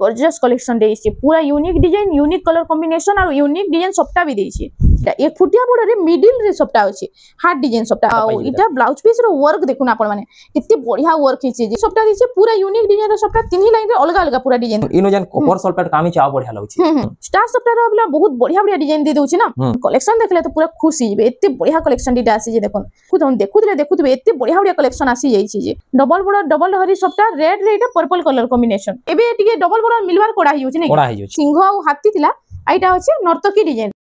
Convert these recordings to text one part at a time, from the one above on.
Gorgeous collection देइछि पूरा unique design unique colour combination और unique design सबटा भी देइछि एक फुटिया बॉर्डर रे मिडिल रे सबटा अछि हार्ट डिजाइन सबटा आ इटा ब्लाउज पीस रो वर्क देखुन आपण माने कितने बढ़िया वर्क हिचे जे सबटा दिसे पूरा यूनिक डिजाइन रो सबटा तीन लाइन रे अलग अलग पूरा डिजाइन इनो जन कॉपर सल्फेट कामी चाव बढ़िया लागछि स्टार सबटा रो बला बहुत बढ़िया बढ़िया डिजाइन दे दोछि ना कलेक्शन देखले तो पूरा खुशी जेबे एते बढ़िया कलेक्शन दिटा आसी जे देखुन खुद हम देखुतबे एते बढ़िया बढ़िया कलेक्शन आसी जाई छी जे डबल बॉर्डर डबल हरी सबटा रेड रे इटा पर्पल कलर कॉम्बिनेशन एबे टिके डबल बॉर्डर मिलवार कोडा हियो छी नै सिंह आ हाथी थिला आइटा अछि नर्तकी डिजाइन।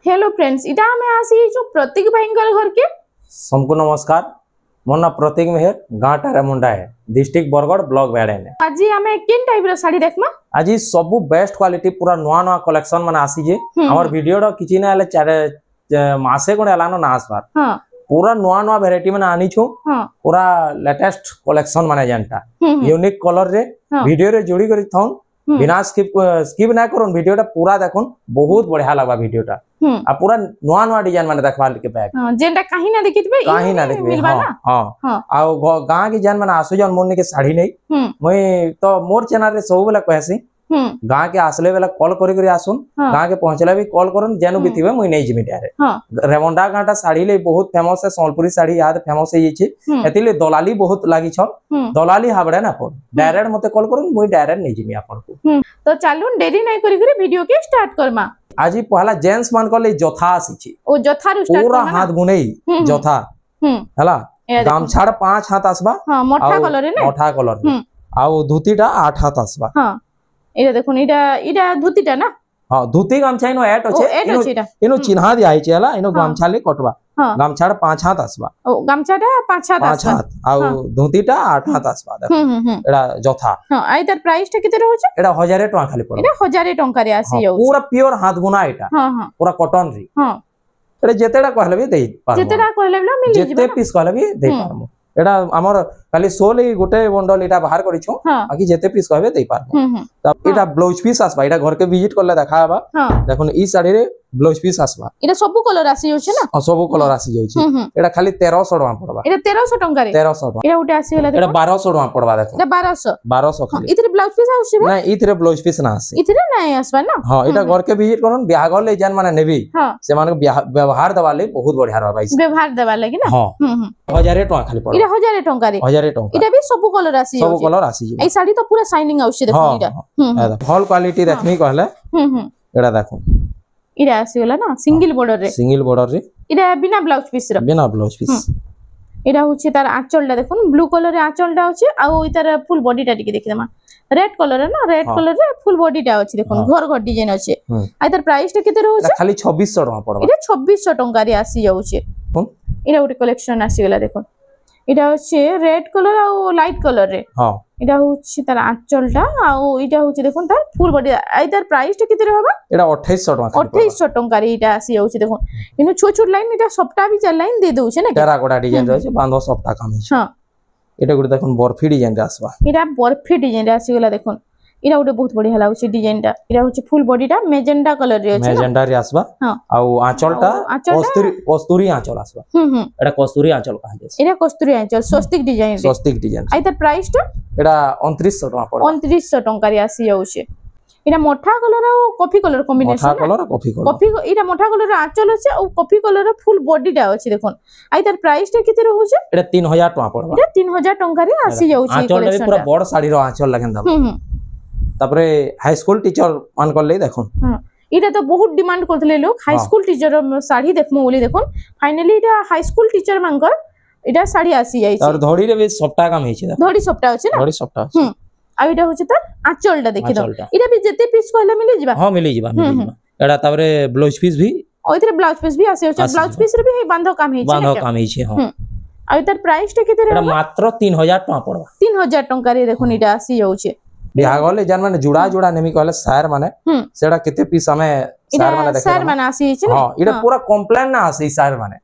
हेलो फ्रेंड्स इटा हमें आसी जो प्रतीक भाईंगर घर के सबको नमस्कार मोर ना प्रतीक मेहर गाँ टारामुंडा है डिस्ट्रिक्ट बरगढ़ ब्लॉक बेड़ेन आज हमें किन टाइप रो साड़ी देखमा आज सब बेस्ट क्वालिटी पूरा नुआ नुआ कलेक्शन माने आसी जे हमर वीडियो रो किछि ना हले चार मासे कोन एलानो ना आसबार हां पूरा नुआ नुआ वैरायटी माने आनी छु पूरा लेटेस्ट कलेक्शन माने जानता यूनिक कलर रे वीडियो रे जोड़ी करी थौन बिना स्किप ना करूँ वीडियो पूरा देखुन बहुत बढ़िया लगा वीडियोटा आ पूरा नुआ नुआ डिजाइन माने देखबा के बैग जेंटा कहीं ना देखितबे कहीं ना देखबे हां आ गां के जान माने आसु जन मोर ने के साड़ी नै मई तो मोर चैनल रे सब बेला कहसी गां के आसले बेला कॉल करी करी आसुन गां के पहुंचला भी कॉल करन जेनु भी थिबे मई नै जिमी डायरेक्ट रेवंडा गांटा साड़ी ले बहुत फेमस है सोनपुरी साड़ी याद फेमस है ये एतिले दलाली बहुत लागी छ दलाली हाबड़े ना पड़ डायरेक्ट मते कॉल करन मई डायरेक्ट नै जिमी आपन को तो चालून देरी नै करी करी वीडियो के स्टार्ट करमा आज पहला जेंट्स मान को ले जोथा आसी ओ जोथा रो स्टार्ट पूरा हाथ बुनेई जोथा हला गामछाड़ 5 हाथ आसबा हां मोठा कलर रे ना मोठा कलर आ धोतीटा 8 हाथ आसबा हां एटा देखुन इटा धोतीटा ना हां धोती गामछा इनो ऐट अछि इनो चिन्हा दिया आइछ हला इनो गामछा ले कटवा गामछाड़ 5 हाथ आसबा ओ गामछाटा 5 हाथ आसबा आ धोतीटा 8 हाथ आसबा देखो एडा जोथा हां आइतर प्राइस टा केते रहउछ एडा 1000 टका खाली पड़ो एडा 1000 टका रे आसी जाउ पूरा प्योर हाथ बुना एटा हां हां पूरा कॉटन री हां एडा जेतेडा कहले भी देई पार जेतेडा कहले भी मिल जिबा जेते पीस कहले भी देई पारमु एडा हमर खाली सोल ही गोटे बंडल एटा बाहर करी छु बाकी जेते पीस कहबे देई पारमु तब एटा ब्लाउज पीस आसबा एटा घर के विजिट करले देखाबा देखुन ई साड़ी रे ब्लाउज पीस आसबा एटा सब कलर आसी जाउ छै ना सब कलर आसी जाउ छै एटा खाली 1300 टका पड़बा एटा 1300 टका रे 1300 टका एटा उटे आसी गेला एटा 1200 टका पड़बा देखो एटा 1200 खाली इतरे ब्लाउज पीस आउछ बे ना इतरे ब्लाउज पीस ना आसी इतरे ना आसबा ना हां एटा घर के विजिट करन बियाह घर ले जान माने नेबी से माने व्यवहार दवा ले बहुत बढ़िया रहबा इस व्यवहार दवा लागि ना हां 1000 टका खाली पड़बा एटा 1000 टका रे 1000 टका एटा भी सब कलर आसी सब कलर आसी ए साड़ी तो पूरा शाइनिंग आउछ देखो एटा फॉल क्वालिटी देखनी कहले एटा देखो इरा आसी गेला ना सिंगल बॉर्डर रे इरा बिना ब्लाउज पीस इरा होछि तार आंचलटा देखुन ब्लू कलर रे आंचलटा होछि आ इतार फुल बॉडीटा टिके देखिदमा रेड कलर रे ना रेड कलर रे फुल बॉडीटा होछि देखुन घर घर डिजाइन होछि आ इतार प्राइस टा केते रहउछि खाली 2600 टका पड़बा इरा 2600 टका रे आसी जाउछि इरा उटे कलेक्शन आसी गेला देखुन इटा होछि रेड कलर आ लाइट कलर रे हां इटा होछि तार आंचलटा आ इटा होछि देखुन तार फुल बॉडी आइतार प्राइस टा केते रहबा एटा 2800 टका 2800 टका रे इटा आसी जाउछि देखुन इनु छोट छोट लाइन इटा सबटा भी चार लाइन दे दउ छै ना टेराकोटा डिजाइन रहै छै बांधो सबटा काम छै हां एटा गुड देखुन बर्फी डिजाइन रे आसबा इटा बर्फी डिजाइन रे आसी गेला देखुन इरा उटे बहुत बढ़िया लागुछि डिजाइन टा इरा होछि फुल बॉडीटा मेजेंडा कलर रे अछि मेजेंडा रे आसबा आ आंचलटा कस्तूरी आंचल आसबा एटा कस्तूरी आंचल कहा छै इरा कस्तूरी आंचल स्वस्तिक डिजाइन आइ त प्राइस टा एटा 2900 टका पड़ 2900 टका रे आसी जाउछि इरा मोठा कलर आ कॉफी कलर कॉम्बिनेशन मोठा कलर कॉफी इरा मोठा कलर आंचल अछि आ कॉफी कलर फुल बॉडीटा अछि देखुन आइ त प्राइस टा केते रहउछि एटा 3000 टका पड़बा एटा 3000 टका रे आसी जाउछि आंचल रे पूरा बड़ साड़ी रो आंचल लगन दा तापरे हाई स्कूल टीचर मान कर ले देखो इटा तो बहुत डिमांड करथले लोग हाई स्कूल टीचर साड़ी देखमु बोली देखोन फाइनली इटा हाई स्कूल टीचर मानकर इटा साड़ी आसी जाई छै और धड़ी रे भी सप्ताह काम होई छै धड़ी सप्ताह होय छै ना धड़ी सप्ताह आ इटा होय छै त आंचलटा देखि दो इटा भी जते पीस कहले मिली जिबा हां मिली जिबा एटा तापरे ब्लाउज पीस भी ओइतरे ब्लाउज पीस भी आसी छै ब्लाउज पीस रे भी बांधो काम होई छै हां आ इतर प्राइस टा केते रे मात्र 3000 टका पड़बा 3000 टका रे देखोन इटा आसी जाउ छै बिहार गले जान माने जुड़ा जुड़ा नेमी कहले सायर माने सेडा केते पीस हमें सायर माने आसी छै हां इटा पूरा कंप्लेन ना आसी सायर माने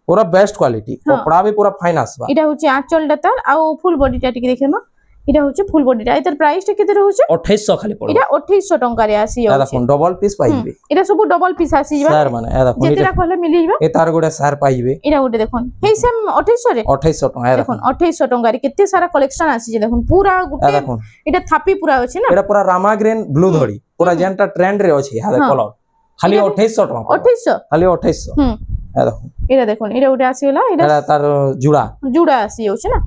पूरा बेस्ट क्वालिटी कपड़ा भी पूरा फाइन आसबा इटा होची आंचल डतर आ फुल बॉडी टा टिके देखिमा এটা হচ্ছে ফুল বডিটা এটার প্রাইসটা কেতে রହୁছে 2800 খালি পড়বে এটা 2800 টঙ্কা রে আসি এটা দেখুন ডবল পিস পাইবে এটা সব ডবল পিস আসি যাবে স্যার মানে এটা দেখুন যেটা কইলে মিলি যাবে এ তার গোটা স্যার পাইবে এটা ওটা দেখুন এই সেম 2800 রে 2800 টাকা দেখুন 2800 টঙ্কা রে কেতে সারা কালেকশন আসি যে দেখুন পুরা গুটে দেখুন এটা থাপি পুরা আছে না এটা পুরা রামা গ্রিন ব্লু ধড়ি পুরা যেনটা ট্রেন্ড রে আছে হালে কলর খালি 2800 টাকা 2800 খালি 2800 দেখুন এটা ওটা আসি হলা এটা তার জুড়া আসি আছে না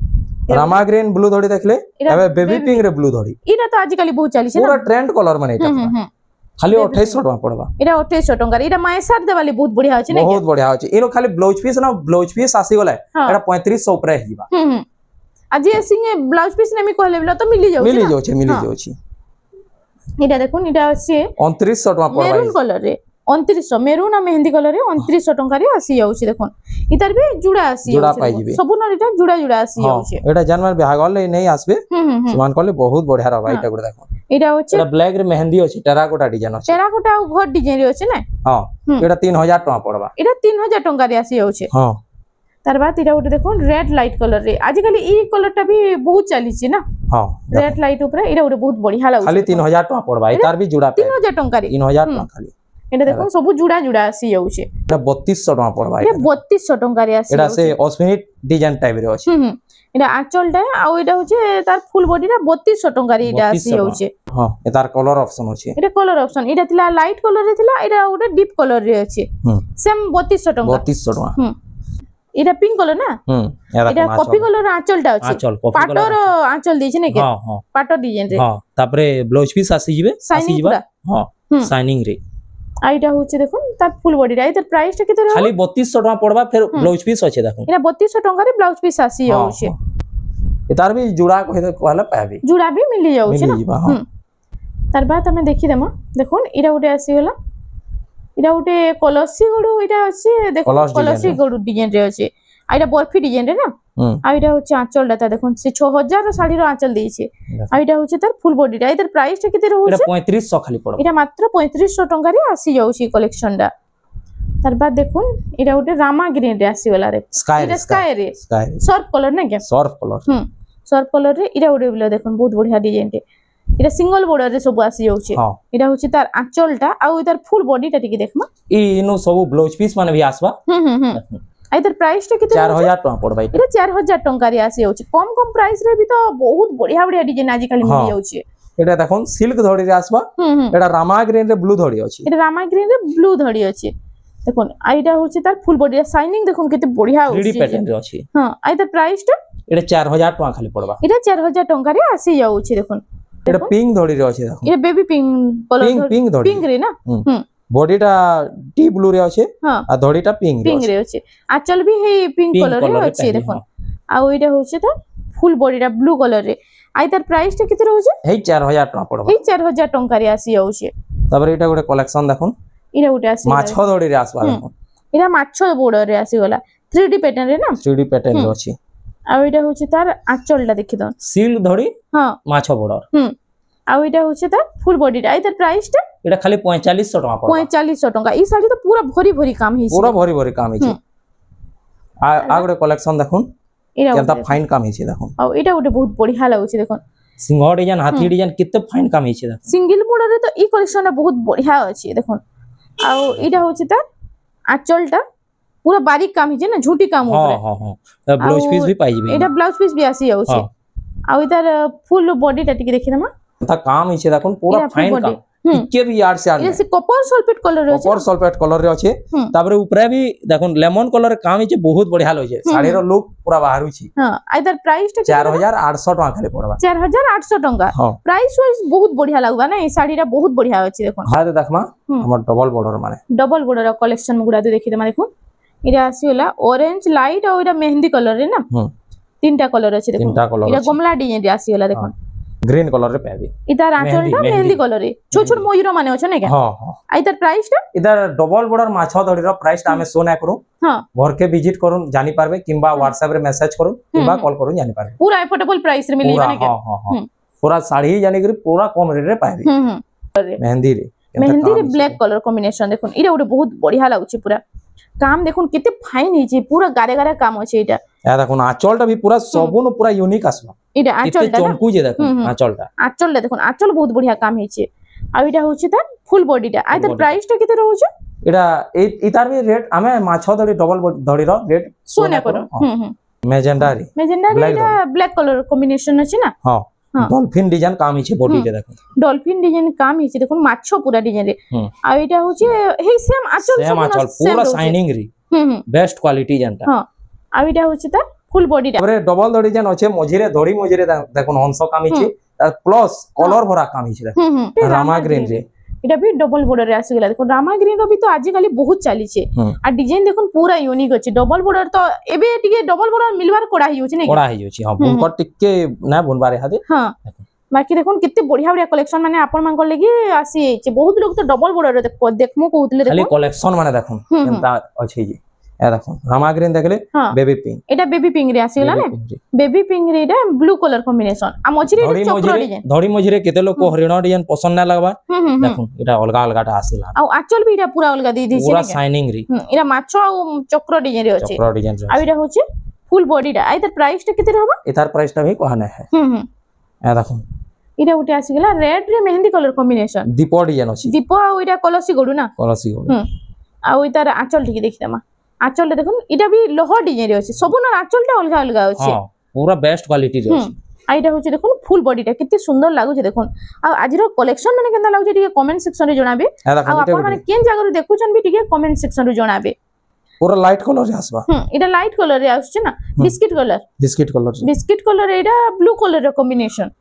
রামা গ্রিন ব্লু ধড়ি দেখলে এবে বেবি পিঙ্ক রে ব্লু ধড়ি এটা তো আজ কালি বহুত চালিছে না পুরা ট্রেন্ড কলর মানে এটা খালি 2800 টাকা পড়বা এটা 2800 টাকা এটা মায়েসার দেবালি বহুত বঢ়িয়া আছে না বহুত বঢ়িয়া আছে এনো খালি ব্লাউজ পিস আসি গলে এটা 3500 উপরে হিবা আজি সিংহে ব্লাউজ পিস নেমি কইলে বলা তো মিলি যাଉଛି এটা দেখুন এটা আছে 2900 টাকা পড়বা মেরুন কলর রে 2900 মেরুন আর মেহেন্দি কলর রে 2900 টাকা রে আসি যাଉଛି দেখুন ইতার বি জুড়া আসি জুড়া পাই যাবে সবু না এটা জুড়া আসি যাଉଛି এটা জানমার বিহাগল নেই আসবে সমান করলে বহুত বঢ়িয়া রবা এটা করে দেখো এটা হচ্ছে এটা ব্ল্যাক রে মেহেন্দি আছে টেরাকোটা ডিজাইন আছে টেরাকোটা আর ঘর ডিজাইন রে আছে না এটা 3000 টাকা পড়বা এটা 3000 টাকা রে আসি যাଉଛି তার বাদ এটা ওটা দেখুন রেড লাইট কলর রে আজ কালি এই কলরটা বি বহুত চালিছি না রেড লাইট উপরে এটা ওটা বহুত বঢ়িয়া লাগুছে খালি 3000 টাকা পড়বা এটার বি জুড়া 3000 টাকা রে 3000 টাকা খালি এটা দেখুন সবু জুড়া আসি যাଉଛି এটা 3200 টাকা পড়বা এটা 3200 টাকা রে আসি এটা সে অসমিনিট ডিজাইন টাইপ রে আছে এটা আঁচলটা আর এটা হচ্ছে তার ফুল বডিটা 3200 টাকা রে এটা আসি যাଉଛି এটার কলর অপশন আছে এটা কলর অপশন এটা থিলা লাইট কলর রে থিলা এটা ওটা ডিপ কলর রে আছে সেম 3200 টাকা 3200 টাকা এটা পিঙ্ক কলর না এটা কপি কলর আঁচলটা আছে পাটর আঁচল দিছে নাকি পাটর ডিজাইন রে তারপরে ব্লাউজ পিস আসি যাবে শাইনিং রে আইটা হচ্ছে দেখুন তার ফুল বডিটা এটার প্রাইসটা কত রে খালি 3200 টাকা পড়বা ফের ব্লাউজ পিস আছে দেখুন এটা 3200 টাকা রে ব্লাউজ পিস আসি যাচ্ছে এটার বি জুড়া কইলে পাবি জুড়া বি মিলি যাচ্ছে না তার বাদ আমি দেখি দেমা দেখুন এটা উঠে আসি হলা এটা উঠে কলসি গড়ু এটা আছে দেখুন কলসি গড়ু ডিজাইন রে আছে আর এটা বরফি ডিজাইন রে না আর এটা হচ্ছে আঁচলটা দেখুন সে 6000 শাড়ির আঁচল দিয়েছে আর এটা হচ্ছে তার ফুল বডিটা এটার প্রাইসটা কত রয়েছে এটা 3500 খালি পড়বে এটা মাত্র 3500 টাকা রে আসি যাଉଛି কালেকশনটা তারপর দেখুন এটা ওটা রামা গ্রিন রে আসি वाला রে এটা স্কাই রে সর্ফ কালার না কি সর্ফ কালার সর্ফ কালার রে এটা ওটা বলে দেখুন বহুত বঢ়িয়া ডিজাইন রে এটা সিঙ্গল বর্ডার রে সব আসি যাଉଛି এটা হচ্ছে তার আঁচলটা আর তার ফুল বডিটা টিকে দেখমা ইনো সব ব্লাউজ পিস মানে ভি আসবা এটার প্রাইসটা কত 4000 টাকা পড়বা এটা 4000 টাকা রে আসি যাଉଛି কম প্রাইস রে ভি তো বহুত বঢ়িয়া ডিজাইন আজি কালি মিলি যাଉଛି এটা দেখুন সিল্ক ধড়ি রে আসবা এটা রামা গ্রিন রে ব্লু ধড়ি আছে এটা রামা গ্রিন রে ব্লু ধড়ি আছে দেখুন আইটা হচ্ছে তার ফুল বডি শাইনিং দেখুন কত বঢ়িয়া আছে 3D প্যাটার্ন রে আছে আইটার প্রাইসটা এটা 4000 টাকা খালি পড়বা এটা 4000 টাকা রে আসি যাଉଛି দেখুন এটা পিঙ্ক ধড়ি রে আছে দেখুন এটা বেবি পিঙ্ক কলর পিঙ্ক ধড়ি পিঙ্ক রে না বডিটা ডিপ ব্লু রে আছে আর ধড়িটা পিঙ্ক রে আছে আঁচল বি হে পিঙ্ক কলর রে আছে দেখুন আর ওইটা হচ্ছে তার ফুল বডিটা ব্লু কলর রে আই তার প্রাইসটা কত রয়েছে এই 4000 টাকা পড়বা এই 4000 টাকা রে আসি যাଉଛି তারপরে এটা গোটে কালেকশন দেখুন এটা ওটা আসি মাছ ধড়ি রে আসবা দেখুন এটা মাছ বর্ডার রে আসি গলা 3D প্যাটার্ন রে না 3D প্যাটার্ন রে আছে আর এটা হচ্ছে তার আঁচলটা দেখি দাও সিল্ক ধড়ি মাছ বর্ডার আর এটা হচ্ছে তার ফুল বডিটা এটার প্রাইসটা এটা খালি 4500 টাকা পড়বে 4500 টাকা এই শাড়ি তো পুরো ভরি কাম হইছে পুরো ভরি কাম হইছে আগরে কালেকশন দেখুন কেনটা ফাইন কাম হইছে দেখুন আর এটা ওটা বহুত বঢ়িয়া লাগুছে দেখুন সিংহ ডিজাইন হাতি ডিজাইন কিতে ফাইন কাম হইছে দেখুন সিঙ্গেল বর্ডারে তো এই কালেকশনটা বহুত বঢ়িয়া আছে দেখুন আর এটা হচ্ছে তার আঁচলটা পুরো বারিক কাম হইছে না ঝুটি কাম উপরে ব্লাউজ পিস भी পাই যাবে এটা ব্লাউজ পিস भी আসি যাচ্ছে আর এটার ফুল বডিটা টিকে দেখি না তা কাম হইছে দেখুন পুরো ফাইন কাম টিকে भी यार से ये कॉपर सल्फेट कलर रे कॉपर सल्फेट कलर रे আছে তারপরে উপরে भी দেখুন লেমন কলর কাম হইছে বহুত বঢ়িয়া লইছে শাড়ির লুক পুরা বাহারুছি আইদার প্রাইসটা 4800 টাকা খালি পড়বা 4800 টাকা প্রাইস ওয়াইজ বহুত বঢ়িয়া লাগবা না এই শাড়িটা বহুত বঢ়িয়া আছে দেখুন হাতে দেখমা আমার ডবল বর্ডার মানে ডবল বর্ডার কালেকশন গুড়া দেখি দেমা দেখুন এটা আসিওলা অরেঞ্জ লাইট আর এটা মেহেন্দি কলর রে না তিনটা কলর আছে দেখুন এটা গমলা ডিজাইন রে আসিওলা দেখুন গ্রিন কলর রে পাবি ইদার আঁচলটা মেহেন্দি কলর রে ছোট ছোট ময়ূর মানে আছে না আইতার প্রাইসটা ইদার ডবল বর্ডার মাছ ধড়ির প্রাইসটা আমি শো না করু ঘরকে ভিজিট করুন জানি পারবে কিংবা WhatsApp রে মেসেজ করুন কিংবা কল করুন জানি পারবে পুরা এফোর্ডেবল প্রাইস রে মিলিবা না পুরা শাড়ি জানি করি পুরা কম রেট রে পাবি মেহেন্দি রে ব্ল্যাক কলর কম্বিনেশন দেখুন এটা ওটা বহুত বঢ়িয়া লাগুছে পুরা কাম দেখুন কেতে ফাইন হইছে পুরা গারে গারে কাম আছে এটা या देखो आंचलटा भी पूरा सबुन पूरा यूनिक आसबा इटा आंचलटा चमकू जे देखो आंचलटा देखो आंचल बहुत बढ़िया काम हेचे आ इटा होची तार फुल बॉडीटा आ तार प्राइसटा केते रहउछ एटा इतार भी रेट हमें माछ धड़ी डबल धड़ी रो रेट सोना करो मेजेंडा इटा ब्लैक कलर कॉम्बिनेशन अछि ना हां डॉल्फिन डिजाइन काम हिचे बॉडी के देखो डॉल्फिन डिजाइन काम हिचे देखो माछो पूरा डिजाइन रे आ एटा होचे हे सेम आंचल पूरा शाइनिंग री बेस्ट क्वालिटी जनता हां आ एटा होचे तार फुल बॉडीटा रे डबल धड़ी जन अछि मझिरे धड़ी मझिरे देखो हंस काम हिचे प्लस कलर भरा काम हिचे रामा ग्रीन रे इटा भी डबल बॉर्डर रे आसी गेला देखो रामा ग्रीन रो भी तो आज काली बहुत चाली छे आ डिजाइन देखो पूरा यूनिक अछि डबल बॉर्डर तो एबे टिके डबल बॉर्डर मिलवार कोडा हि होछि नै कोडा हि होछि हां बुनकर टिके ना बुनबारे हादे हां बाकी देखो कितने बढ़िया बढ़िया कलेक्शन माने आपन मान कर लगी आसी छे बहुत लोग तो डबल बॉर्डर देखमु कहउतले देखो खाली कलेक्शन माने देखो केनता अछि जे ए देखो रामा ग्रीन देखले बेबी पिंक एटा बेबी पिंक रे आसी गेला ने बेबी पिंक रे एटा ब्लू कलर कॉम्बिनेशन आ मझिरे चक्र डिजाइन धड़ी मझिरे केते लोग को हरिण डिजाइन पसंद ना लगबा देखो एटा अलगा अलगाटा आसीला आ आचल भी एटा पूरा अलगा दी दी छे पूरा शाइनिंग री एटा माछो आ चक्र डिजाइन रे अछि चक्र डिजाइन रे आ एटा होचे फुल बॉडीटा आ एटार प्राइसटा केते रहबा एटार प्राइसटा भी कहना है ए देखो इटा उटे आसी गेला रेड रे मेहंदी कलर कॉम्बिनेशन दीप डिजाइन अछि दीप आ इटा कलसी गोडू ना कलसी गोडू आ इतार आंचल ठीक देखिदमा आंचल देखो इटा भी लोह डिजाइन रे अछि सबुन आंचलटा अलगा अलगा अछि हां पूरा बेस्ट क्वालिटी रे अछि आ इटा होछि देखो फुल बॉडीटा कितने सुंदर लागु छै देखो आ आजिरो कलेक्शन माने केनता लागु छै टिके कमेंट सेक्शन रे जणाबे आ आपन माने केन जगह रे देखुछन भी टिके कमेंट सेक्शन रे जणाबे पूरा लाइट कलर रे आसबा इटा लाइट कलर रे आछे ना बिस्किट कलर एटा ब्लू कलर रे कॉम्बिनेशन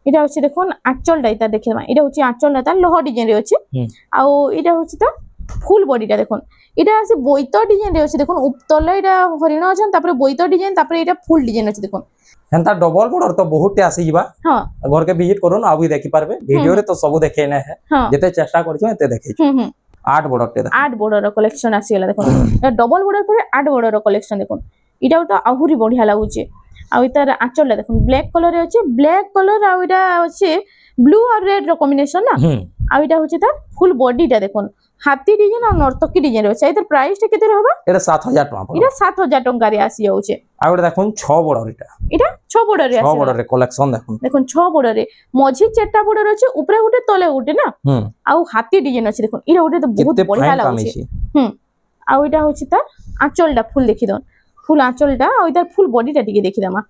इटा होछि देखो आंचलटा इता देखिबा इटा होछि आंचलटा लोह डिजाइन रे अछि आ इटा होछि ता फुल बॉडीटा देखो इटा से बोइतो डिजाइन रे अछि देखो उपतले इटा हरिण अछन तापर बोइतो डिजाइन तापर इटा फुल डिजाइन अछि देखो एंता डबल बॉर्डर तो बहुत आसी जिबा हां घर के विजिट करूँ आ भी देखि पारबे वीडियो रे तो सब देखे ना है जते चेष्टा करछु एते देखै छी 8 बॉर्डर ते 8 बॉर्डर कलेक्शन आसी गेला देखो डबल बॉर्डर पर 8 बॉर्डर कलेक्शन देखो इटा तो आहुरी बढ़िया लागु छै आ इतार आंचल देखो ब्लैक कलर रे अछि ब्लैक कलर आ इटा अछि ब्लू और रेड रो कॉम्बिनेशन ना आ इटा होछि तार फुल बॉडीटा देखो हाथी डिजाइन और नर्तकी डिजाइन अछि इधर प्राइस टा केते रहबा एटा 7000 टका इटा 7000 टका रे आसी जाउछे आ ओटा देखुन 6 बॉर्डर इटा 6 बॉर्डर रे 6 बॉर्डर रे कलेक्शन देखुन 6 बॉर्डर रे मझी चेटा बॉर्डर अछि ऊपर गुटे तले गुटे ना आ हाथी डिजाइन अछि देखुन इटा गुटे तो बहुत बढ़िया लागुछे आ इटा होछि ता आंचलटा फुल देखि दन फुल आंचलटा आ इधर फुल बॉडीटा टिके देखि दमा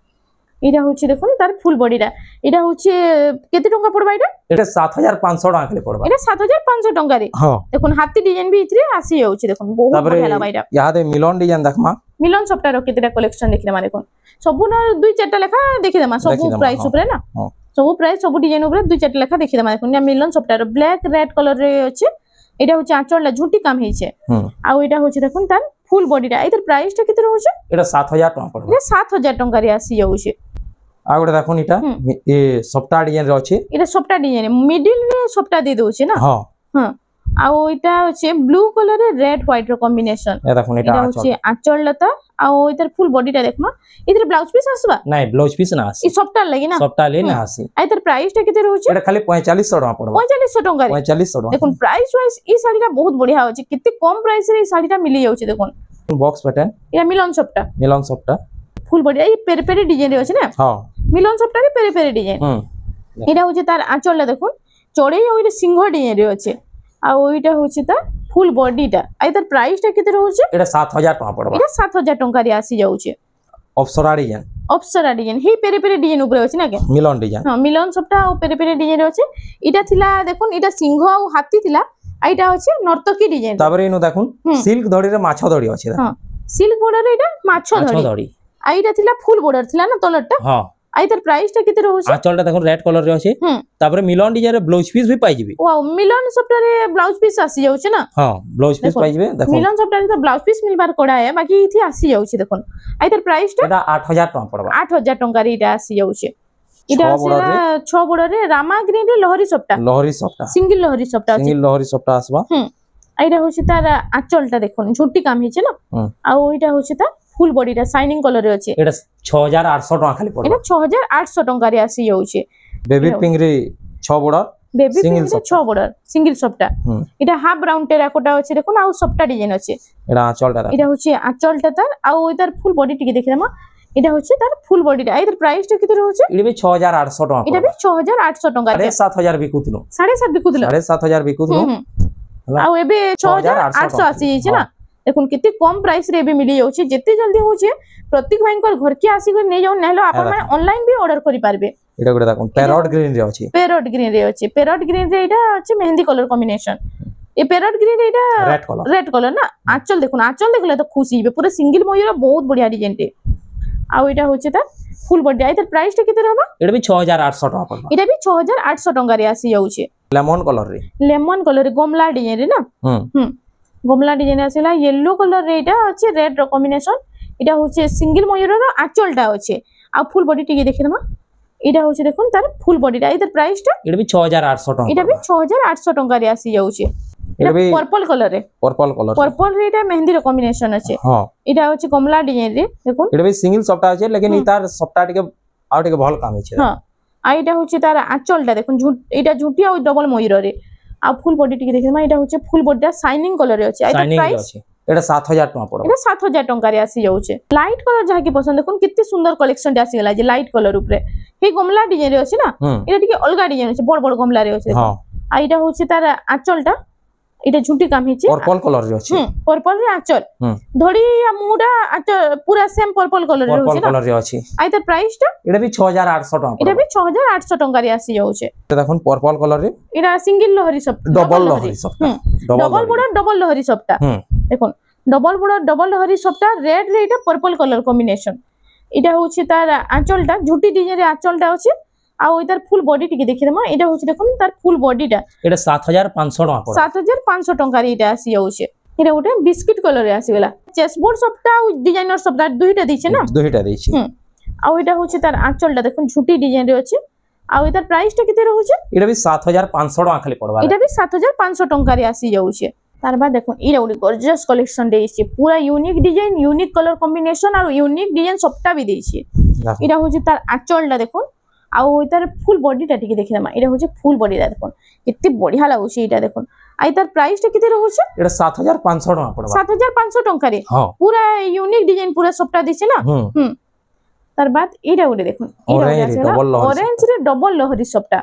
इटा होछि देखुन तार फुल बॉडीटा इटा होछि केते टका पड़बा इटा 7500 टका खाली पड़बा इटा 7500 टका रे हां देखुन हाथी डिजाइन भी इतरे आसी जाउछि देखुन बहुत बढ़िया लागबा इटा यादे मिलन डिजाइन देखमा मिलन सफ्टवेयर केतेटा कलेक्शन देखि दमा देखुन सबु ना दुई चारटा लेखा देखि दमा सबु प्राइस ऊपर ना सबु प्राइस सबु डिजाइन ऊपर दुई चारटा लेखा देखि दमा देखुन मिलन सफ्टवेयर ब्लैक रेड कलर रे अछि एटा होछि आंचलला झुटी काम हेइछे आ एटा होछि देखुन तार फुल बॉडीटा इधर प्राइस टा केते रहउछे एटा 7000 टका पड़बा एटा 7000 टका रे आसी जाउछे आ गोटे देखो इटा ए सफ्टा डिजाइन रे अछि एटा सफ्टा डिजाइन मिडिल रे सफ्टा दे दोछे ना हां हां आ इटा होचे ब्लू कलर रे रेड व्हाइट रो कॉम्बिनेशन ए देखो इटा होचे आंचल लता आ इधर फुल बॉडीटा देखमा इधर ब्लाउज पीस आसबा नहीं ब्लाउज पीस ना आसी ई सफ्टा लगी ना सफ्टा ले ना आसी आ इधर प्राइस टा केते रहउचे एटा खाली 4500 टका पड़बा 4500 टका रे 4500 टका देखुन प्राइस वाइज ई साड़ीटा बहुत बढ़िया होचे कितने कम प्राइस रे ई साड़ीटा मिली जाउचे देखुन बॉक्स पैटर्न या मिलन सफ्टा फुल बॉडी ई पेरे पेरे डिजाइन रे अछि ना हां मिलन सफ्टा रे पेरे पेरे डिजाइन एटा होचे तार आंचल देखुन चोड़े ओइरे सिंह डिजाइन रे अछि आ ओइटा होचे ता फुल बॉडीटा आ इधर प्राइस टा केते रहउचे एटा 7000 टका पड़बा एटा 7000 टका रे आसी जाउचे अप्सरा डिजाइन हे पेरे पेरे डिजाइन ऊपर अछि ना के मिलन डिजाइन हां मिलन सफ्टा आ पेरे पेरे डिजाइन रे अछि इटा थिला देखुन इटा सिंह आ हाथी थिला आइटा अछि नर्तकी डिजाइन ताबरे इनो देखुन सिल्क धड़ी रे माछो धड़ी अछि हां सिल्क बॉर्डर एटा माछो धड़ी आइटा थिला फुल बॉर्डर थिला ना तलरटा हां आइतर प्राइस टा केते रहउछ आंचलटा देखुन रेड कलर रे अछि ताबरे मिलन डिजाइन रे ब्लाउज पीस भी पाइ जिबे वाओ मिलन सफ्टा रे ब्लाउज पीस आसी जाउछ ना हां ब्लाउज पीस पाइ जिबे देखो मिलन सफ्टा रे तो ब्लाउज पीस मिलबार कोडा है बाकी इथि आसी जाउछ देखुन आइतर प्राइस टा एटा 8000 टका पड़बा 8000 टका रे इटा आसी जाउछ इटा आसीला 6 बॉर्डर रे रामा ग्रीन रे लहरी सफ्टा सिंगल लहरी सफ्टा आसबा आइटा होछि तार आंचलटा देखुन झुटी काम हिचे ना आ ओइटा होछि ता फुल बॉडीटा शाइनिंग कलर रे अछि एटा 6800 टका खाली पड़बा एटा 6800 टका रे आसी जाउछे बेबी पिंक रे 6 बॉर्डर বেবি Single পিঙ্ক রে সবটা। 6 বর্ডার সিঙ্গেল সবটা এটা হাফ ব্রাউন টেরাকোটা আছে দেখুন আর সবটা ডিজাইন আছে এটা আঁচলটা এটা হচ্ছে আঁচলটা তার আর এটার ফুল বডি টিকে দেখে দেমা এটা হচ্ছে তার ফুল বডিটা এটার প্রাইসটা কেতে রହୁছে এটা বি 6800 টাকা এটা বি 6800 টাকা 7500 বিকুতলো 7.5 বিকুদিল 7500 বিকুতলো ଆଉ ଏବେ 6800 ଆସି ଯାଇଛି ନା ଦେଖୁନ୍ କେତେ କମ ପ୍ରାଇସ ରେ ଏବେ ମିଳି ଯାଉଛି ଯେତେ ଜଲ୍ଦି ହଉଛି ପ୍ରତୀକ ଭାଇଙ୍କର ଘରକି ଆସିକି ନେଇ ଯାଉ ନହେଲେ ଆପଣ ମାନେ ଅନଲାଇନ ବି ଅର୍ଡର କରି ପାରିବେ এটা গুড়া দেখুন প্যারট গ্রিন রে আছে প্যারট গ্রিন রে ଅଛି প্যারট গ্রিন রে এটা আছে মেহেন্দি কলর কম্বিনেশন ଏ ପ୍ୟାରଟ ଗ୍ରୀନ ଏଇଟା ରେଡ୍ କଲର ନା ଆଞ୍ଚଲ ଦେଖୁନ ଆଞ୍ଚଲ ଦେଖିଲେ ତ ଖୁସି ହେଇଯିବେ ପୁରା ସିଙ୍ଗଲ ମୟୁର ବହୁତ ବଢିଆ ଡିଜାଇନ ଟେ ଆଉ ଏଇଟା ହଉଛି ତା ফুল বডি আইতার প্রাইসটা কেতে रहबा এটা বি 6800 টাকা পড়বা এটা বি 6800 টাকা রে আসি যাଉଛି লেমন কলর রে গমলা ডিজাইন রে না গমলা ডিজাইন আসিলা येलो কলর রে এটা আছে রেড র কম্বিনেশন এটা হচ্ছে সিঙ্গেল ময়ূরর আঁচলটা আছে আর ফুল বডি টিকে দেখে দেমা এটা হচ্ছে দেখুন তার ফুল বডিটা এটার প্রাইসটা এটা বি 6800 টাকা এটা বি 6800 টাকা রে আসি যাଉଛି এটা পার্পল কলর রে পার্পল রে এটা মেহেন্দি র কম্বিনেশন আছে হ্যাঁ এটা হচ্ছে কমলা ডিজাইন রে দেখুন এটা বি সিঙ্গেল সফটা আছে লেকিন ইতার সফটা টিকে আর টিকে ভাল কাম আছে হ্যাঁ আর এটা হচ্ছে তার আঁচলটা দেখুন এটা ঝুটি আর ডবল ময়ূর রে আর ফুল বডি টিকে দেখে দেমা এটা হচ্ছে ফুল বডিটা শাইনিং কলর রে আছে এটার প্রাইস এটা 7000 টাকা পড়বা এটা 7000 টাকা রে আসি যাচ্ছে লাইট কলর যাହା কি পছন্দ দেখুন কেতে সুন্দর কালেকশন টা আসি গলা যে লাইট কলর উপরে এই গমলা ডিজাইন রে আছে না এটা টিকে অলগা ডিজাইন আছে বড় বড় গমলা রে আছে হ্যাঁ আর এটা হচ্ছে তার আঁচলটা এটা ঝুটি কাম হিছে পার্পল কলর রে আছে পার্পল রে আঁচল ধড়ি মুডা পুরা সেম পার্পল কলর রে আছে না পার্পল কলর রে আছে আর এটার প্রাইসটা এটা বি 6800 টাকা এটা বি 6800 টাকা রে আসি যাচ্ছে এটা দেখুন পার্পল কলর রে এটা সিঙ্গেল লহরি সব ডবল লহরি সবটা ডবল বর্ডার ডবল লহরি সবটা দেখুন ডবল বর্ডার ডবল লহরি সবটা রেড রে এটা পার্পল কলর কম্বিনেশন এটা হচ্ছে তার আঁচলটা ঝুটি ডিজাইন রে আঁচলটা আছে আর ওইটার ফুল বডি টিকে দেখে দেমা এটা হচ্ছে দেখুন তার ফুল বডিটা এটা 7500 টাকা পড়ে 7500 টাকা রে এটা আসি যাচ্ছে এটা ওটা বিস্কিট কলরে আসি গলা চেসবোর্ড সবটা আর ডিজাইনার সবটা দুইটা দিছে না দুইটা দিছে আর এটা হচ্ছে তার আঁচলটা দেখুন ঝুটি ডিজাইন রে আছে আর এটার প্রাইসটা কেতে রହୁছে এটা বি 7500 টাকা খালি পড়বা এটা বি 7500 টাকা রে আসি যাচ্ছে তারপর দেখুন এটা ওটি গর্জিয়াস কালেকশন দেইছে পুরা unique design unique colour combination আর ইউনিক ডিজাইন সবটা বি দেইছে এটা হচ্ছে তার আঁচলটা দেখুন আর ওইটার ফুল বডিটা টিকে দেখে দেমা এটা হচ্ছে ফুল বডিটা দেখুন কেতে বঢ়িয়া লাগুছে এটা দেখুন আর তার প্রাইসটা কেতে রହୁছে এটা 7500 টাকা পড়বা 7500 টাকা রে পুরা ইউনিক ডিজাইন পুরা সবটা দিছে না তার বাদ এটা ওটি দেখুন অরেঞ্জ রে ডবল লহরি সবটা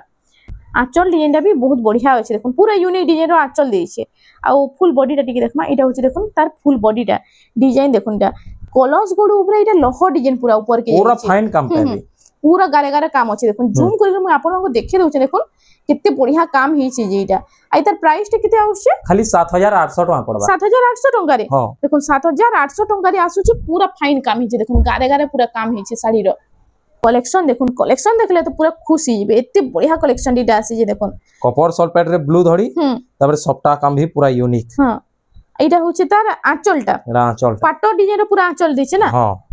আঁচল ডিজাইনটা বি বহুত বঢ়িয়া আছে দেখুন পুরা ইউনিক ডিজাইনর আঁচল দিয়েছে আর ফুল বডিটা টিকে দেখমা এটা হচ্ছে দেখুন তার ফুল বডিটা ডিজাইন দেখুন এটা কলস গড় উপরে এটা লহ ডিজাইন পুরা উপর কে পুরা ফাইন কাম পাবে পুরা গারে গারে কাম আছে দেখুন জুম করে আমি আপনাকে দেখে দেউছে দেখুন কেতে বঢ়িয়া কাম হইছে যে এটা আই তার প্রাইসটা কেতে আসছে খালি 7800 টাকা পড়বা 7800 টাকা রে দেখুন 7800 টাকা রে আসুছে পুরা ফাইন কাম হইছে দেখুন গারে গারে পুরা কাম হইছে শাড়ির কলেকশন দেখুন কলেকশন দেখলে তো পুরা খুশি যাবে এতে বঢ়িয়া কলেকশন ডিটা আছে যে দেখুন কপার সলপেট রে ব্লু ধড়ি তারপরে সবটা কাম ভি পুরা ইউনিক হ্যাঁ এইটা হচ্ছে তার আঁচলটা পাটো ডিজাইনের পুরা আঁচল দিছে না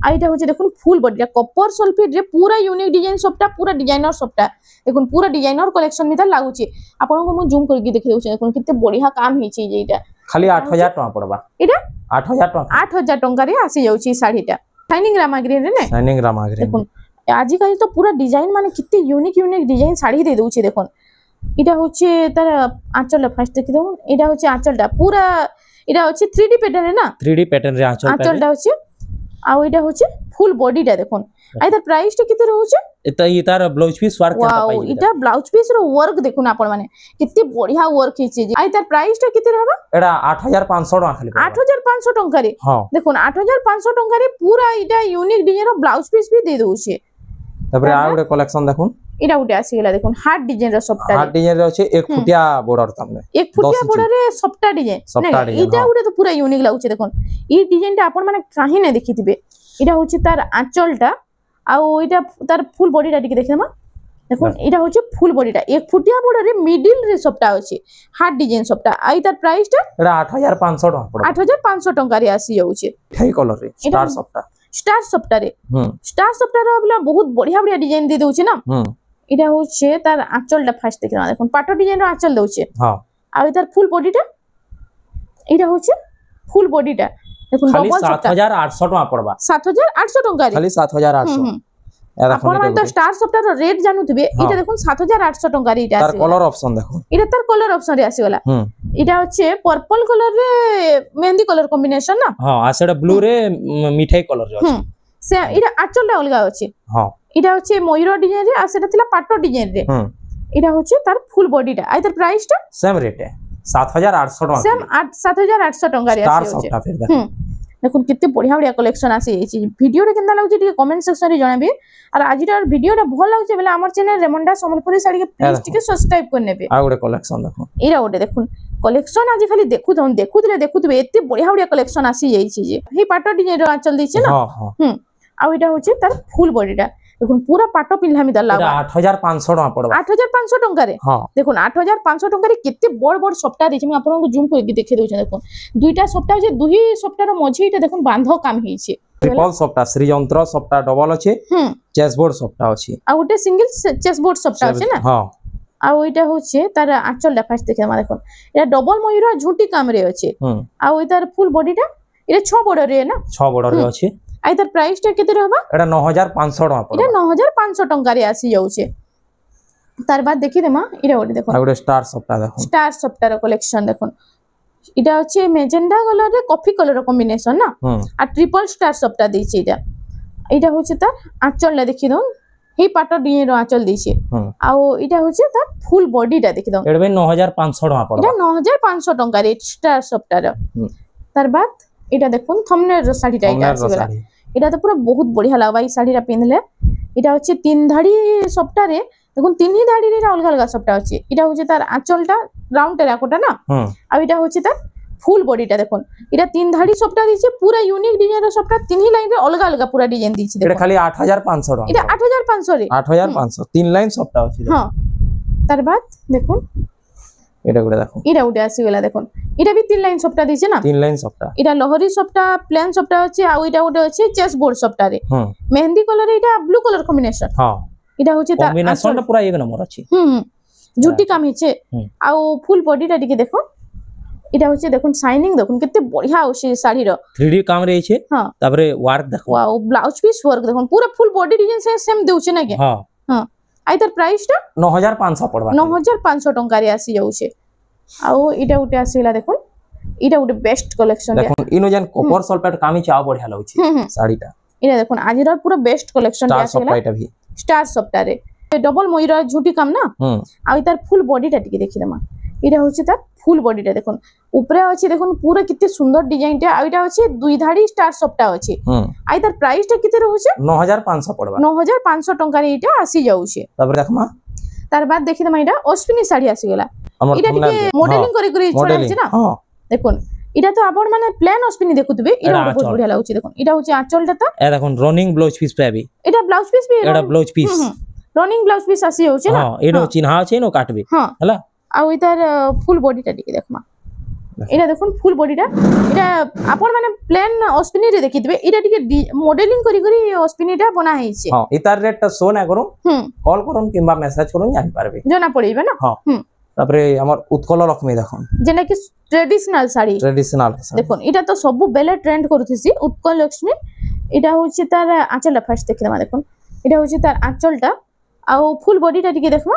আর এটা হচ্ছে দেখুন ফুল বডিটা কপার সলফেট রে পুরা ইউনিক ডিজাইন সবটা পুরা ডিজাইনার সবটা দেখুন পুরা ডিজাইনার কালেকশন মিতা লাগুছে আপনাকে মু জুম করি দেখে দেউছে দেখুন কেতে বঢ়িয়া কাম হইছে যে এটা খালি 8000 টাকা পড়বা এটা 8000 টাকা রে আসি যাଉଛି শাড়িটা শাইনিং রামাগ্রিন রে না শাইনিং রামাগ্রিন দেখুন আজকাল তো পুরা ডিজাইন মানে কেতে ইউনিক ইউনিক ডিজাইন শাড়ি দিয়ে দেউছে দেখুন এটা হচ্ছে তার আঁচলটা ফার্স্ট দেখে দেখুন এটা হচ্ছে আঁচলটা পুরা এটা হচ্ছে 3D প্যাটার্নে না 3D প্যাটার্নে আঁচলটা হচ্ছে আর এটা হচ্ছে ফুল বডিটা দেখুন আর এর প্রাইসটা কত রହୁছে এটার ব্লাউজ পিস ওয়ার্ক করতে পাই এটা ব্লাউজ পিস র ওয়ার্ক দেখুন আপন মানে কেতে বঢ়িয়া ওয়ার্ক হইছে আর এর প্রাইসটা কত रहबा এটা 8500 টাকা খালি 8500 টাকা রে দেখুন 8500 টাকা রে পুরা এটা ইউনিক ডিজাইন র ব্লাউজ পিস भी দে দউছে তারপরে আর একটা কালেকশন দেখুন এটা উঠে আসি গলা দেখুন হার্ট ডিজাইন র সবটা হার্ট ডিজাইন র আছে এক ফুটিয়া বর্ডার সামনে এক ফুটিয়া বর্ডারে সবটা ডিজাইন এটা উঠে তো পুরা ইউনিক লাগুছে দেখুন এই ডিজাইনটা আপন মানে কাহি না দেখিতিবে এটা হচ্ছে তার আঁচলটা আর ওইটা তার ফুল বডিটা টিকে দেখে না দেখুন এটা হচ্ছে ফুল বডিটা এক ফুটিয়া বর্ডারে মিডল রে সবটা আছে হার্ট ডিজাইন সবটা আর তার প্রাইসটা এটা 8500 টাকা পড়ে 8500 টাকা রে আসি যাচ্ছে এই কালার রে স্টার সবটা স্টার সফটওয়্যারে স্টার সফটওয়্যারে বলা বহুত বড়িয়া বড়িয়া ডিজাইন দিয়ে দেউছে না এটা হচ্ছে তার আঁচলটা ফার্স্ট দেখে না দেখুন পাটো ডিজাইনের আঁচল দেউছে হ্যাঁ আর তার ফুল বডিটা এটা হচ্ছে ফুল বডিটা দেখুন খালি 7800 টাকা পড়বা 7800 টাকা খালি 7800 आपण মানে তো স্টার সফটওয়্যার রেট জানুথিবে এটা দেখুন 7800 টাকা রে এটা তার কলর অপশন দেখুন এটা তার কলর অপশন রে আসি গলা এটা হচ্ছে পার্পল কলর রে মেহেন্দি কলর কম্বিনেশন না हां आ सेटा ब्लू रे মিঠাই কলর রে আছে সে এটা আঁচলটা অলগা আছে हां এটা হচ্ছে ময়ূর ডিজাইন রে আর সেটা ছিল পাট্টো ডিজাইন রে এটা হচ্ছে তার ফুল বডিটা আর তার প্রাইসটা সেম রেট 7800 টাকা সেম 7800 টাকা রে স্টার আছে সফটওয়্যার ফির দেখুন কেতে বড়িয়া বড়িয়া কলেকশন আসি এইছি ভিডিওটা কেনতা লাগুছে টিকে কমেন্ট সেকশন রে জানাবে আর আজিটার ভিডিওটা ভাল লাগুছে বলে আমার চ্যানেল রেমন্ডা সম্বলপুরি শাড়ি কে প্লিজ টিকে সাবস্ক্রাইব করে নেবে আর গোটে কলেকশন দেখুন এরা ওটা দেখুন কলেকশন আজি খালি দেখুতলে এতে বড়িয়া বড়িয়া কলেকশন আসি যাইছি যে এই পাট্টো ডিজাইন র আঁচল দিছে না আর এটা হচ্ছে তার ফুল বডিটা দেখুন পুরা পাট্টো পিনলামি দা লাগা 8500 টাকা পড়বা 8500 টাকা রে দেখুন 8500 টাকা রে কেতে বড় বড় সফটওয়্যার দিছি আমি আপনাଙ୍କୁ জুম করে দেখে দেউছি দেখুন দুইটা সফটওয়্যার যে দুই সফটওয়্যার মঝি এটা দেখুন বাঁধ কাম হইছে ট্রিপল সফটওয়্যার শ্রীযন্ত্র সফটওয়্যার ডবল আছে চেসবোর্ড সফটওয়্যার আছে আর ওটা সিঙ্গেল চেসবোর্ড সফটওয়্যার আছে না আর ওইটা হচ্ছে তার আঁচলটা ফার্স্ট দেখে আমার দেখুন এটা ডবল ময়ূর ঝুঁটি কাম রে আছে আর ওইটার ফুল বডিটা এটা 6 বড় রে না 6 বড় রে আছে আর তার প্রাইসটা কেতে রহবা এটা 9500 টাকা পড়বা এটা 9500 টাকা রে আসি যাউছে তার বাদ দেখি দেমা এটা ওটা দেখুন আর ওটা স্টার সফটওয়্যার দেখুন স্টার সফটওয়্যার কালেকশন দেখুন এটা হচ্ছে মেজেন্ডা কালার রে কফি কালার কম্বিনেশন না আর ট্রিপল স্টার সফটওয়্যার দিয়েছে এটা হচ্ছে তার আঁচলটা দেখি দাও এই পাট্টো ডিজাইন র আঁচল দিয়েছে আর এটা হচ্ছে তার ফুল বডিটা দেখি দাও এটা 9500 টাকা পড়বা এটা 9500 টাকা রে স্টার সফটওয়্যার তার বাদ এটা দেখুন থম্বনেল শাড়িটা এটা আছে এটা তো পুরো বহুত বড়িয়া লাগবা এই শাড়িটা পিনলে এটা হচ্ছে তিন ধাড়ি সফটওয়্যারে দেখুন তিনই ধাড়ির এটা অলগা অলগা সফটওয়্যার আছে এটা হচ্ছে তার আঁচলটা রাউন্ড টেরাকোটা না আর এটা হচ্ছে তার ফুল বডিটা দেখুন এটা তিন ধাড়ি সফটওয়্যার দিয়েছে পুরো ইউনিক ডিজাইনের সফটওয়্যার তিনই লাইনে অলগা অলগা পুরো ডিজাইন দিয়েছে এটা খালি 8500 টাকা এটা 8500 রে 8500 তিন লাইন সফটওয়্যার আছে হ্যাঁ তার বাদ দেখুন এটা গুলো দেখুন এটা উঠে আসি গলা দেখুন এটা भी তিন লাইন সফটওয়্যার দিয়েছে না তিন লাইন সফটওয়্যার এটা লহরি সফটওয়্যার প্লেন সফটওয়্যার আছে আর এটা ওটা হচ্ছে চেস বোর্ড সফটওয়্যারে মেহেন্দি কালারে এটা ব্লু কালার কম্বিনেশন হ্যাঁ এটা হচ্ছে তার কম্বিনেশনটা পুরো এক নম্বর আছে ঝুটি কাম হইছে আর ফুল বডিটা দিকে দেখুন এটা হচ্ছে দেখুন শাইনিং দেখুন কেতে বড়িয়া আছে শাড়ির 3D কাম রয়েছে তারপরে ওয়ার্ক দেখো ওয়াও ব্লাউজ পিস ওয়ার্ক দেখুন পুরো ফুল বডি ডিজাইন সেম দেউছে না কি হ্যাঁ আই তার প্রাইসটা 9500 পড়বা 9500 টাকা রে আসি যাউছে আর এটা উঠে আসিলা দেখুন এটা উঠে বেস্ট কালেকশন দেখুন ইনোজেন কপার সলফেট কামি চাও বড়িয়া লাগছে শাড়িটা এটা দেখুন আজির পুরো বেস্ট কালেকশন স্টার সফটওয়্যারটা ভি স্টার সফটওয়্যারে ডবল ময়ূর ঝুটি কাম না আর তার ফুল বডিটা টিকে দেখি দেমা এটা হচ্ছে তার ফুল বডিটা দেখুন উপরে আছে দেখুন পুরো কিতে সুন্দর ডিজাইনটা আর এটা হচ্ছে দুই ধাড়ি স্টার সফটওয়্যার আছে আর তার প্রাইসটা কিতে রহুছে 9500 পড়বা 9500 টাকা রে এটা আসি যাউছে তারপরে দেখমা তার বাদ দেখি দেমা এটা অশ্বিনী শাড়ি আসি গলা এটা টিকে মডেলিং করে করে ছড়া আছে না দেখুন এটা তো আপন মানে প্লেন অশ্বিনী দেখুতবে এটা বহুত বঢ়িয়া লাগুছে দেখুন এটা হচ্ছে আঁচলটা তো এ দেখুন রানিং ব্লাউজ পিস পাবি এটা ব্লাউজ পিস বি এটা blouse piece running blouse piece আসি যাউছে না এটা চিহ্না আছে নো কাটবে হলা আর ওইটার ফুল বডিটা দিকে দেখমা এটা দেখুন ফুল বডিটা এটা আপন মানে প্লেন অশ্বিনী রে দেখি দিবে এটা টিকে মডেলিং করি করি অশ্বিনীটা বনা হইছে এটার রেটটা শো না করুন কল করুন কিংবা মেসেজ করুন জানি পারবে জানা পড়িবে না তারপরে আমার উৎকল লক্ষ্মী দেখুন যেটা কি ট্রেডিশনাল শাড়ি দেখুন এটা তো সবু বেলে ট্রেন্ড করতেছি উৎকল লক্ষ্মী এটা হচ্ছে তার আঁচলটা ফার্স্ট দেখি দেমা দেখুন এটা হচ্ছে তার আঁচলটা আর ফুল বডিটা টিকে দেখমা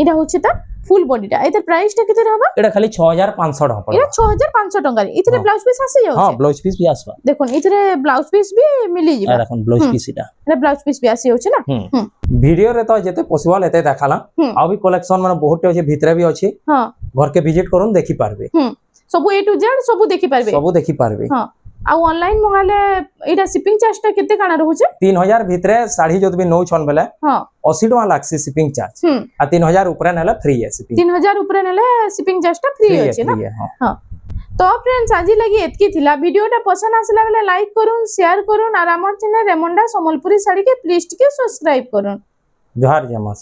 এটা হচ্ছে তার ফুল বডিটা এটার প্রাইসটা কত হবে এটা খালি 6500 টাকা এটা 6500 টাকা এটারে ব্লাউজ পিস আসে যাচ্ছে হ্যাঁ ব্লাউজ পিস বি আসবা দেখুন এটারে ব্লাউজ পিস বি মিলি যাবে দেখুন ব্লাউজ পিস এটা ব্লাউজ পিস বি আসে যাচ্ছে না ভিডিও রে তো যেতে পসিবল এতে দেখালা আর বি কালেকশন মানে বহুত আছে ভিতরে বি আছে হ্যাঁ ঘর কে ভিজিট করুন দেখি পারবে সবু এ টু জেড সবু দেখি পারবে হ্যাঁ আর অনলাইন মগালে এটা শিপিং চার্জটা কেতে কানা রহুছে 3000 ভিতরে শাড়ি যদি নৌ ছন বেলে হ্যাঁ 80 টাকা লাগছে শিপিং চার্জ আর 3000 উপরে নেলে ফ্রি আছে শিপিং 3000 উপরে নেলে শিপিং চার্জটা ফ্রি আছে না হ্যাঁ তো फ्रेंड्स আজি লাগি এতকি থিলা ভিডিওটা পছন্দ আসলা বেলে লাইক করুন শেয়ার করুন আর আমার চ্যানেল রেমন্ডা সম্বলপুরি শাড়ি কে প্লিজ টিকে সাবস্ক্রাইব করুন জোহার জামা